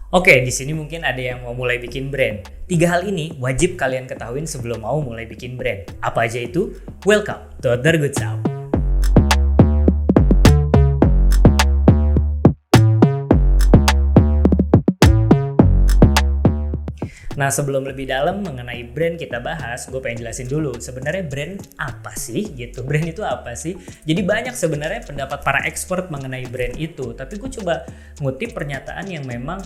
Oke, di sini mungkin ada yang mau mulai bikin brand. 3 hal ini wajib kalian ketahuin sebelum mau mulai bikin brand. Apa aja itu? Welcome to The Good Sound. Nah, sebelum lebih dalam mengenai brand kita bahas, gue pengen jelasin dulu sebenarnya brand apa sih gitu. Brand itu apa sih? Jadi banyak sebenarnya pendapat para expert mengenai brand itu, tapi gue coba ngutip pernyataan yang memang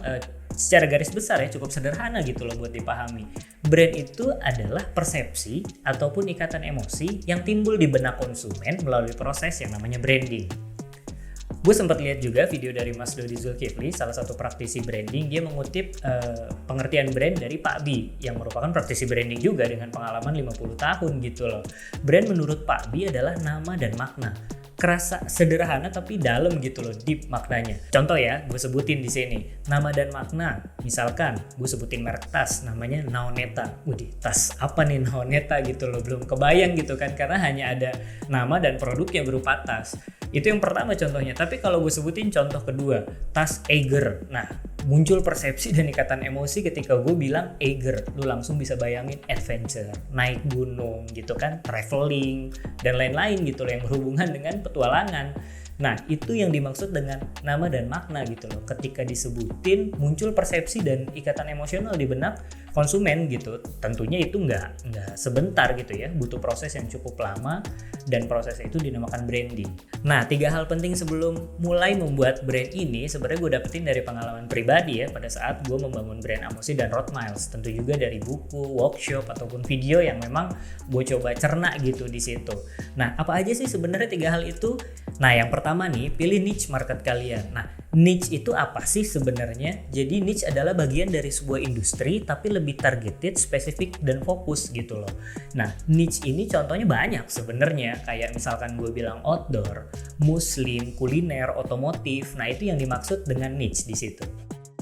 secara garis besar ya cukup sederhana gitu loh buat dipahami. Brand itu adalah persepsi ataupun ikatan emosi yang timbul di benak konsumen melalui proses yang namanya branding. Gue sempat lihat juga video dari Mas Dodi Zulkifli, salah satu praktisi branding. Dia mengutip pengertian brand dari Pak Bi, yang merupakan praktisi branding juga dengan pengalaman 50 tahun gitu loh. Brand menurut Pak Bi adalah nama dan makna. Kerasa sederhana tapi dalam gitu loh, deep maknanya. Contoh ya, gue sebutin di sini nama dan makna. Misalkan gue sebutin merek tas, namanya Naoneta. Tas apa nih Naoneta gitu loh, belum kebayang gitu kan, karena hanya ada nama dan produk yang berupa tas. Itu yang pertama contohnya. Tapi kalau gue sebutin contoh kedua, tas Eiger. Nah, muncul persepsi dan ikatan emosi ketika gue bilang Eiger. Lu langsung bisa bayangin adventure, naik gunung gitu kan, traveling, dan lain-lain gitu loh yang berhubungan dengan petualangan. Nah, itu yang dimaksud dengan nama dan makna gitu loh. Ketika disebutin, muncul persepsi dan ikatan emosional di benak konsumen gitu. Tentunya itu nggak sebentar gitu ya, butuh proses yang cukup lama, dan proses itu dinamakan branding. Nah, 3 hal penting sebelum mulai membuat brand ini sebenarnya gue dapetin dari pengalaman pribadi ya, pada saat gue membangun brand Amosi dan Road Miles. Tentu juga dari buku, workshop, ataupun video yang memang gue coba cerna gitu di situ. Nah, apa aja sih sebenarnya 3 hal itu? Nah, yang pertama nih, pilih niche market kalian. Nah, niche itu apa sih sebenarnya? Jadi niche adalah bagian dari sebuah industri tapi lebih targeted, spesifik, dan fokus gitu loh. Nah, niche ini contohnya banyak sebenarnya. Kayak misalkan gue bilang outdoor, muslim, kuliner, otomotif. Nah, itu yang dimaksud dengan niche di situ.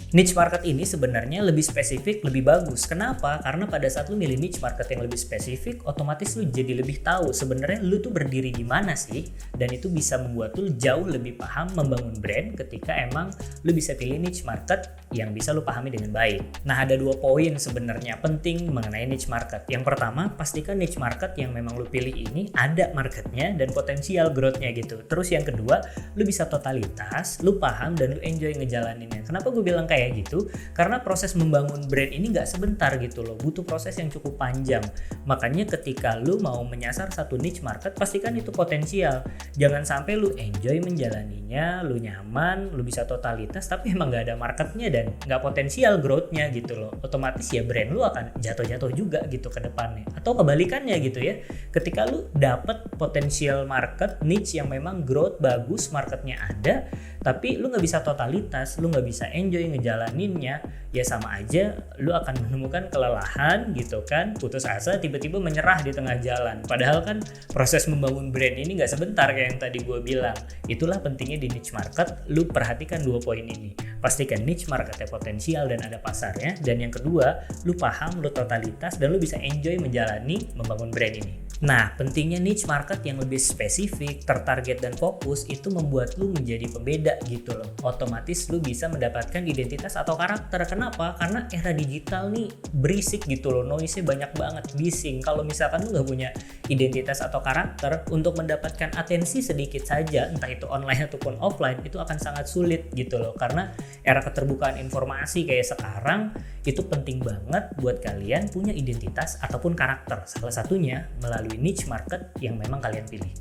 Niche market ini sebenarnya lebih spesifik, lebih bagus. Kenapa? Karena pada saat lu milih niche market yang lebih spesifik, otomatis lu jadi lebih tahu sebenarnya lu tuh berdiri di mana sih, dan itu bisa membuat lu jauh lebih paham membangun brand ketika emang lu bisa pilih niche market yang bisa lu pahami dengan baik. Nah, ada 2 poin sebenarnya penting mengenai niche market. Yang pertama, pastikan niche market yang memang lu pilih ini ada marketnya dan potensial growth-nya gitu. Terus yang kedua, lu bisa totalitas, lu paham dan lu enjoy ngejalaninnya. Kenapa gue bilang kayak gitu? Karena proses membangun brand ini nggak sebentar gitu loh, butuh proses yang cukup panjang. Makanya ketika lu mau menyasar satu niche market, pastikan itu potensial. Jangan sampai lu enjoy menjalaninya, lu nyaman, lu bisa totalitas, tapi emang nggak ada marketnya dan nggak potensial growth-nya gitu loh. Otomatis ya brand lu akan jatuh-jatuh juga gitu ke depannya. Atau kebalikannya gitu ya, ketika lu dapet potensial market, niche yang memang growth bagus, marketnya ada, tapi lu nggak bisa totalitas, lu nggak bisa enjoy ngejalaninnya, ya sama aja lu akan menemukan kelelahan gitu kan, putus asa, tiba-tiba menyerah di tengah jalan. Padahal kan proses membangun brand ini nggak sebentar kayak yang tadi gue bilang. Itulah pentingnya di niche market, lu perhatikan 2 poin ini. Pastikan niche marketnya potensial dan ada pasarnya, dan yang kedua, lu paham, lu totalitas, dan lu bisa enjoy menjalani membangun brand ini. Nah, pentingnya niche market yang lebih spesifik, tertarget, dan fokus itu membuat lu menjadi pembeda gitu loh. Otomatis lu bisa mendapatkan identitas atau karakter. Kenapa? Karena era digital nih berisik gitu loh, noise-nya banyak banget, bising. Kalau misalkan lu gak punya identitas atau karakter, untuk mendapatkan atensi sedikit saja, entah itu online ataupun offline, itu akan sangat sulit gitu loh. Karena era keterbukaan informasi kayak sekarang, itu penting banget buat kalian punya identitas ataupun karakter. Salah satunya melalui niche market yang memang kalian pilih.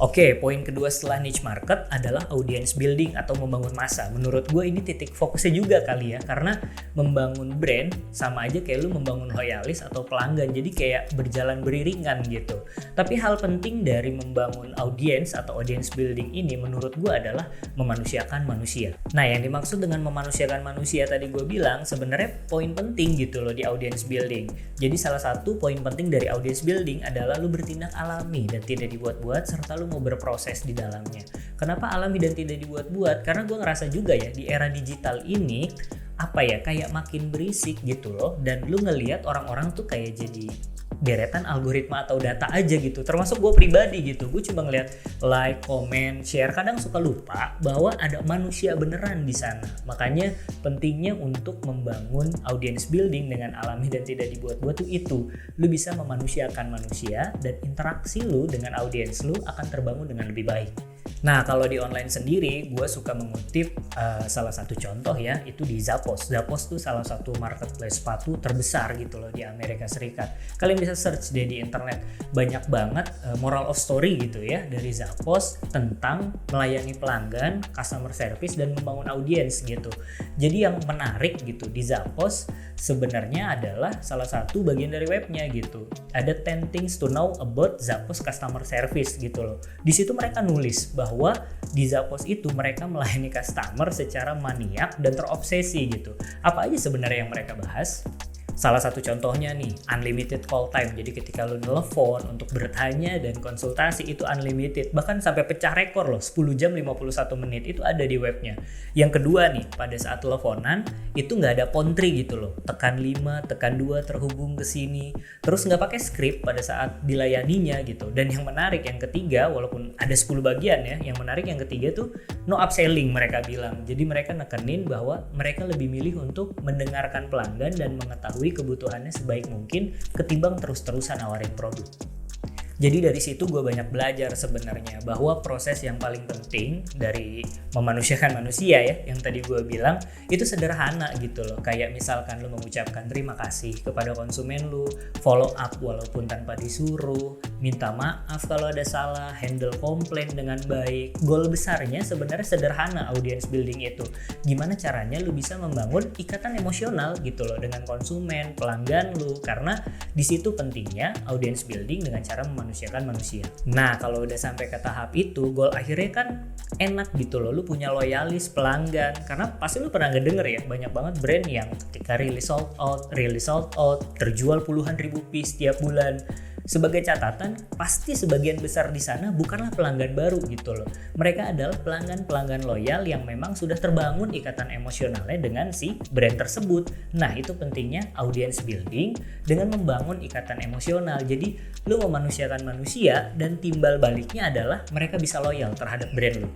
Oke, poin kedua setelah niche market adalah audience building atau membangun massa. Menurut gue ini titik fokusnya juga kali ya, karena membangun brand sama aja kayak lu membangun loyalis atau pelanggan, jadi kayak berjalan beriringan gitu. Tapi hal penting dari membangun audience atau audience building ini menurut gue adalah memanusiakan manusia. Nah, yang dimaksud dengan memanusiakan manusia tadi gue bilang sebenarnya poin penting gitu loh di audience building. Jadi salah satu poin penting dari audience building adalah lu bertindak alami dan tidak dibuat-buat, serta lu mau berproses di dalamnya. Kenapa alami dan tidak dibuat-buat? Karena gue ngerasa juga ya di era digital ini kayak makin berisik gitu loh, dan lu ngelihat orang-orang tuh kayak jadi deretan algoritma atau data aja gitu, termasuk gue pribadi gitu. Gue cuma ngeliat like, comment, share, kadang suka lupa bahwa ada manusia beneran di sana. Makanya pentingnya untuk membangun audience building dengan alami dan tidak dibuat-buat tuh itu. Lu bisa memanusiakan manusia dan interaksi lu dengan audiens lu akan terbangun dengan lebih baik. Nah, kalau di online sendiri, gue suka mengutip salah satu contoh ya, itu di Zappos. Zappos tuh salah satu marketplace sepatu terbesar gitu loh di Amerika Serikat. Kalian bisa search deh di internet, banyak banget moral of story gitu ya dari Zappos tentang melayani pelanggan, customer service, dan membangun audiens gitu. Jadi yang menarik gitu di Zappos sebenarnya adalah salah satu bagian dari webnya gitu. Ada 10 things to know about Zappos customer service gitu loh. Di situ mereka nulis bahwa di Zappos itu mereka melayani customer secara maniak dan terobsesi gitu. Apa aja sebenarnya yang mereka bahas? Salah satu contohnya nih, unlimited call time. Jadi ketika lu nelfon untuk bertanya dan konsultasi itu unlimited. Bahkan sampai pecah rekor loh, 10 jam 51 menit itu ada di webnya. Yang kedua nih, pada saat teleponan itu nggak ada phone tree gitu loh. Tekan 5, tekan 2 terhubung ke sini. Terus nggak pakai script pada saat dilayaninya gitu. Dan yang menarik yang ketiga, walaupun ada 10 bagian ya, yang menarik yang ketiga tuh no upselling mereka bilang. Jadi mereka nekenin bahwa mereka lebih milih untuk mendengarkan pelanggan dan mengetahui kebutuhannya sebaik mungkin ketimbang terus-terusan nawarin produk. Jadi dari situ gue banyak belajar sebenarnya bahwa proses yang paling penting dari memanusiakan manusia ya, yang tadi gue bilang itu sederhana gitu loh. Kayak misalkan lu mengucapkan terima kasih kepada konsumen lu, follow up walaupun tanpa disuruh, minta maaf kalau ada salah, handle komplain dengan baik. Goal besarnya sebenarnya sederhana audience building itu. Gimana caranya lu bisa membangun ikatan emosional gitu loh dengan konsumen, pelanggan lu, karena di situ pentingnya audience building dengan cara memanusiakan manusia. Nah, kalau udah sampai ke tahap itu, goal akhirnya kan enak gitu loh. Lu punya loyalis pelanggan, karena pasti lu pernah ngedenger ya, banyak banget brand yang ketika rilis sold out, terjual puluhan ribu piece tiap bulan. Sebagai catatan, pasti sebagian besar di sana bukanlah pelanggan baru gitu loh. Mereka adalah pelanggan-pelanggan loyal yang memang sudah terbangun ikatan emosionalnya dengan si brand tersebut. Nah, itu pentingnya audience building dengan membangun ikatan emosional. Jadi, lu memanusiakan manusia dan timbal baliknya adalah mereka bisa loyal terhadap brand lu.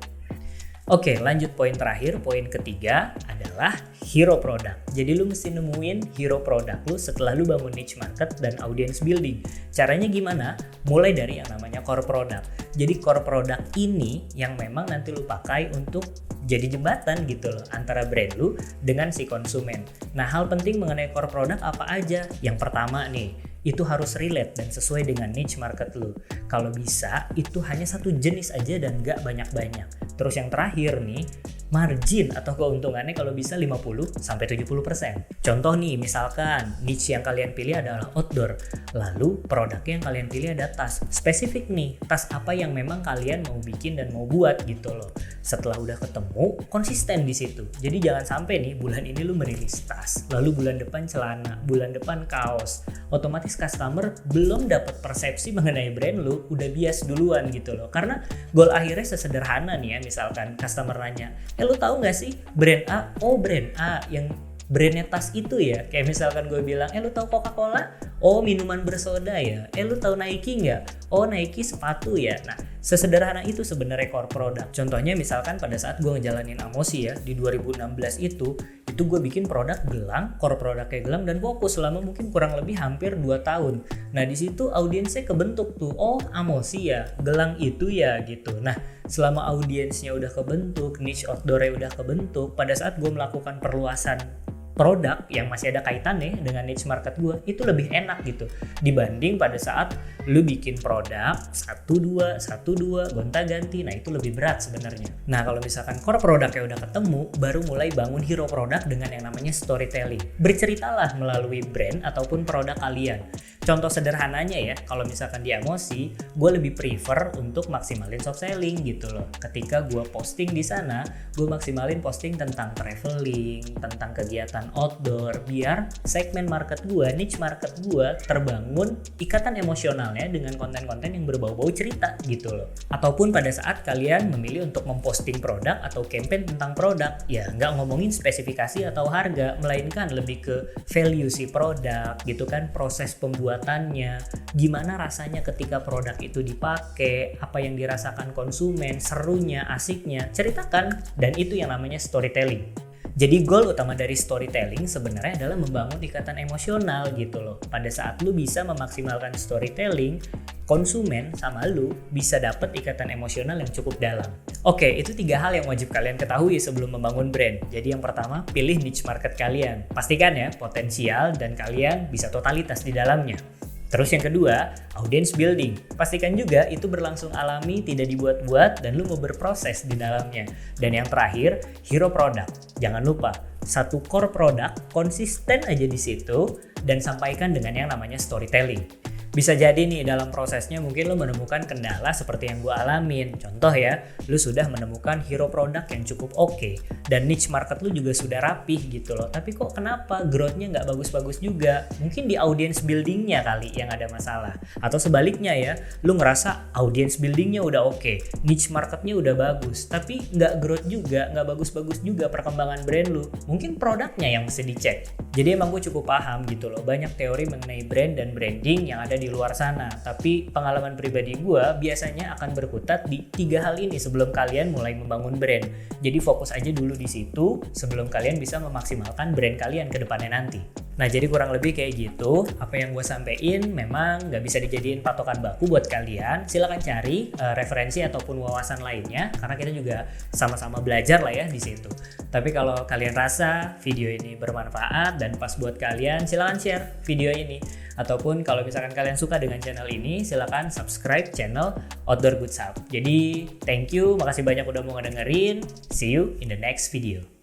Oke, lanjut poin terakhir. Poin ketiga adalah hero product. Jadi lu mesti nemuin hero product lu setelah lu bangun niche market dan audience building. Caranya gimana? Mulai dari yang namanya core product. Jadi core product ini yang memang nanti lu pakai untuk jadi jembatan gitu loh antara brand lu dengan si konsumen. Nah, hal penting mengenai core product apa aja? Yang pertama nih, itu harus relate dan sesuai dengan niche market lu. Kalau bisa, itu hanya satu jenis aja dan gak banyak-banyak. Terus yang terakhir nih, margin atau keuntungannya kalau bisa 50-70%. Contoh nih, misalkan niche yang kalian pilih adalah outdoor, lalu produknya yang kalian pilih ada tas. Spesifik nih, tas apa yang memang kalian mau bikin dan mau buat gitu loh. Setelah udah ketemu, konsisten di situ. Jadi jangan sampai nih bulan ini lu merilis tas, lalu bulan depan celana, bulan depan kaos. Otomatis customer belum dapat persepsi mengenai brand lu, udah bias duluan gitu loh. Karena goal akhirnya sesederhana nih ya, misalkan customer nanya, lu tahu nggak sih brand A? Oh, brand A yang brandnya tas itu ya. Kayak misalkan gue bilang, lu tahu Coca-Cola? Oh, minuman bersoda ya. Lu tahu Nike nggak? Oh, Nike sepatu ya. Nah, sesederhana itu sebenarnya core product. Contohnya misalkan pada saat gue ngejalanin Amosi ya di 2016 itu gue bikin produk gelang, core produknya gelang dan fokus selama mungkin kurang lebih hampir 2 tahun. Nah, di situ audiensnya kebentuk tuh. Oh, Amosi ya, gelang itu ya gitu. Nah, selama audiensnya udah kebentuk, niche outdoor-nya udah kebentuk, pada saat gue melakukan perluasan produk yang masih ada kaitannya dengan niche market gue, itu lebih enak gitu dibanding pada saat lu bikin produk 1-2 gonta-ganti. Nah, itu lebih berat sebenarnya. Nah, kalau misalkan core produknya udah ketemu, baru mulai bangun hero product dengan yang namanya storytelling. Berceritalah melalui brand ataupun produk kalian. Contoh sederhananya ya, kalau misalkan di Amosi, gue lebih prefer untuk maksimalin soft selling gitu loh. Ketika gue posting di sana, gue maksimalin posting tentang traveling, tentang kegiatan jualan outdoor, biar segmen market gue, niche market gue terbangun ikatan emosionalnya dengan konten-konten yang berbau-bau cerita gitu loh. Ataupun pada saat kalian memilih untuk memposting produk atau campaign tentang produk, ya nggak ngomongin spesifikasi atau harga, melainkan lebih ke value si produk gitu kan, proses pembuatannya, gimana rasanya ketika produk itu dipakai, apa yang dirasakan konsumen, serunya, asiknya, ceritakan. Dan itu yang namanya storytelling. Jadi goal utama dari storytelling sebenarnya adalah membangun ikatan emosional gitu loh. Pada saat lu bisa memaksimalkan storytelling, konsumen sama lu bisa dapet ikatan emosional yang cukup dalam. Oke, itu 3 hal yang wajib kalian ketahui sebelum membangun brand. Jadi yang pertama, pilih niche market kalian. Pastikan ya potensial dan kalian bisa totalitas di dalamnya. Terus yang kedua, audience building. Pastikan juga itu berlangsung alami, tidak dibuat-buat, dan lu mau berproses di dalamnya. Dan yang terakhir, hero product. Jangan lupa, satu core product konsisten aja di situ dan sampaikan dengan yang namanya storytelling. Bisa jadi nih dalam prosesnya mungkin lo menemukan kendala seperti yang gue alamin. Contoh ya, lo sudah menemukan hero product yang cukup oke dan niche market lo juga sudah rapih gitu loh. Tapi kok kenapa growth-nya nggak bagus-bagus juga? Mungkin di audience building-nya kali yang ada masalah. Atau sebaliknya ya, lo ngerasa audience building-nya udah oke, niche market-nya udah bagus, tapi nggak growth juga, nggak bagus-bagus juga perkembangan brand lo. Mungkin produknya yang mesti dicek. Jadi emang gue cukup paham gitu loh, banyak teori mengenai brand dan branding yang ada di luar sana. Tapi pengalaman pribadi gue biasanya akan berkutat di 3 hal ini sebelum kalian mulai membangun brand. Jadi fokus aja dulu di situ sebelum kalian bisa memaksimalkan brand kalian ke depannya nanti. Nah jadi kurang lebih kayak gitu. Apa yang gue sampein memang gak bisa dijadiin patokan baku buat kalian. Silakan cari referensi ataupun wawasan lainnya karena kita juga sama-sama belajar lah ya di situ. Tapi kalau kalian rasa video ini bermanfaat dan pas buat kalian, silakan share video ini. Ataupun kalau misalkan kalian suka dengan channel ini, silakan subscribe channel Outdoor Goods Hub. Jadi thank you, makasih banyak udah mau ngedengerin. See you in the next video.